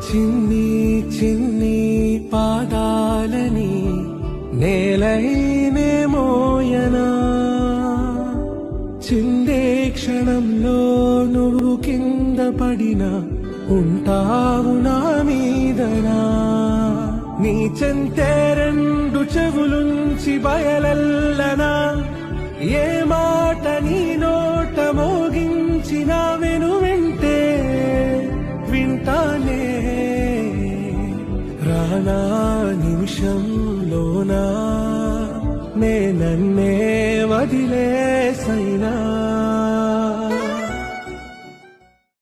చిన్ని చిన్ని పాదాలని నేలైనే మోయనా చిందే క్షణంలో నువ్వు కింద పడినా ఉంటావు నా మీదనా నీ చెంతే రెండు చెవులుంచి బయలల్లనా ఏ మాట నీ నోట మోగించిన వెను వింటే వింటానే రానా నిమిషంలోనా నే నన్నే వదిలేసైనా